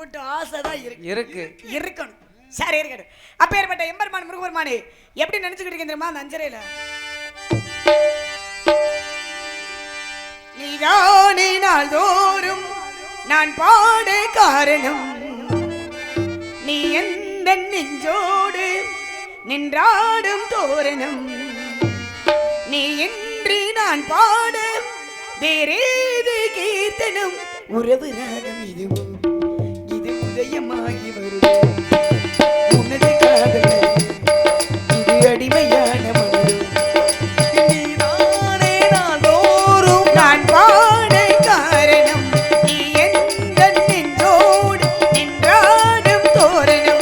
அம்புட்டு ஆசைதான் இருக்கணும். சரி இருக்கட்டும். அப்பேற்பட்ட எம்பெருமான் முருகபெருமானே எப்படி நினைச்சுக்கிட்டு இருக்கீங்க தெரியுமா? அந்த அஞ்சரையில நீதானே நாள்தோறும் நான் பாட காரணம், நீ எந்த நெஞ்சோடு நின்றாடும் தோரணம், நீ இன்றி நான் பாட வேறேது கீர்த்தனம், உறவு ராகம் இதுவும் இது உதயமாகி வருது, உனது காதல் இது அடிமையான மனது, நீதானே நாள்தோறும் நான் பாட காரணம், நீ எந்த நெஞ்சோடு நின்றாடும் தோரணம்.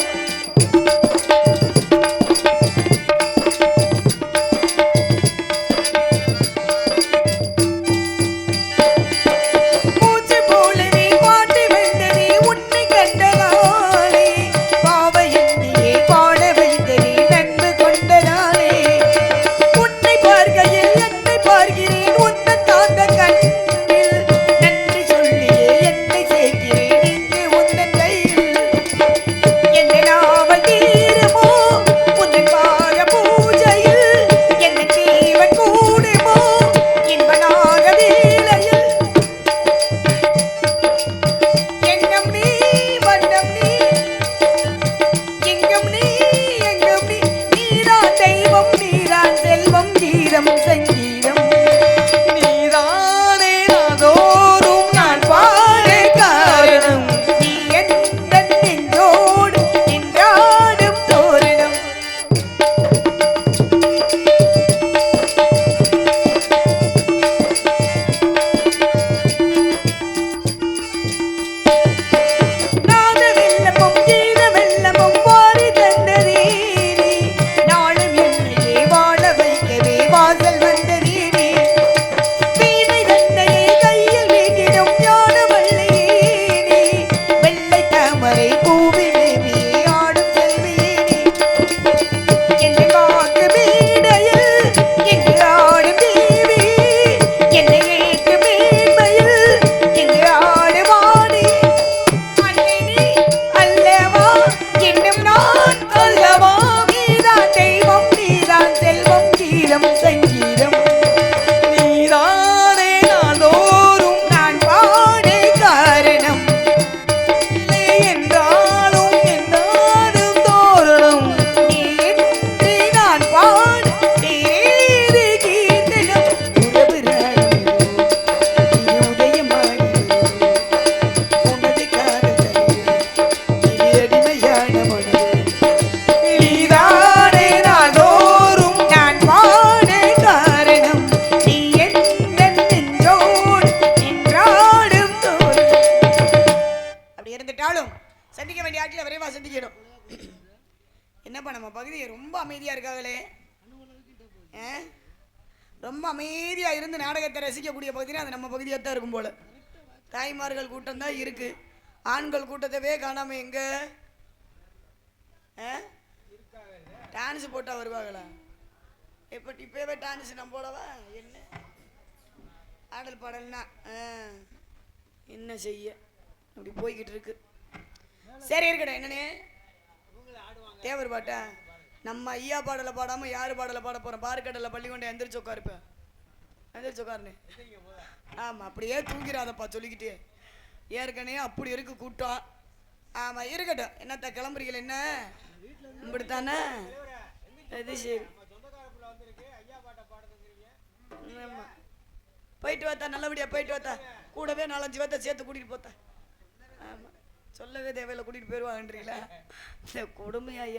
சந்திக்க வேண்டிய ஆட்களை விரைவா சந்திக்கணும். என்னப்பா நம்ம பகுதி ரொம்ப அமைதியா இருக்காங்களே, ரொம்ப அமைதியா இருந்து நாடகத்தை ரசிக்கக்கூடிய பகுதினா அது நம்ம பகுதியாக தான் இருக்கும் போல. தாய்மார்கள் கூட்டம் தான் இருக்கு, ஆண்கள் கூட்டத்தவே காணாம எங்க டான்ஸ் போட்டா வருவாங்களா? இப்பவே டான்ஸ் நம்ம போடவா? என்ன ஆடல் பாடல்னா என்ன செய்ய அப்படி போய்கிட்டு இருக்கு. சரி இருக்கட்டும். என்னன்னு தேவர் பாட்டா நம்ம ஐயா பாடலை பாடாம யாரு பாடலை பாட போறோம்? பார்க்கடல பள்ளி கொண்டு எந்திரிச்சு உட்காருப்ப, எந்திரிச்சு உட்காருன்னு. ஆமா, அப்படியே தூங்கிறாதப்பா சொல்லிக்கிட்டே. ஏற்கனவே அப்படி இருக்கு கூட்டம். ஆமா இருக்கட்டும். என்னத்த கிளம்புறீங்கள? என்ன இப்படித்தானே? அது சரி. போயிட்டு வாத்தா, நல்லபடியா போயிட்டு வாத்தா. கூடவே 4-5 பேர்த்த சேர்த்து கூட்டிட்டு போத்தா. ஆமா, சொல்லவே தேவையில்லை, கூட்டிட்டு போயிடுவாங்கன்றீங்களா? கொடுமையா ஐயா.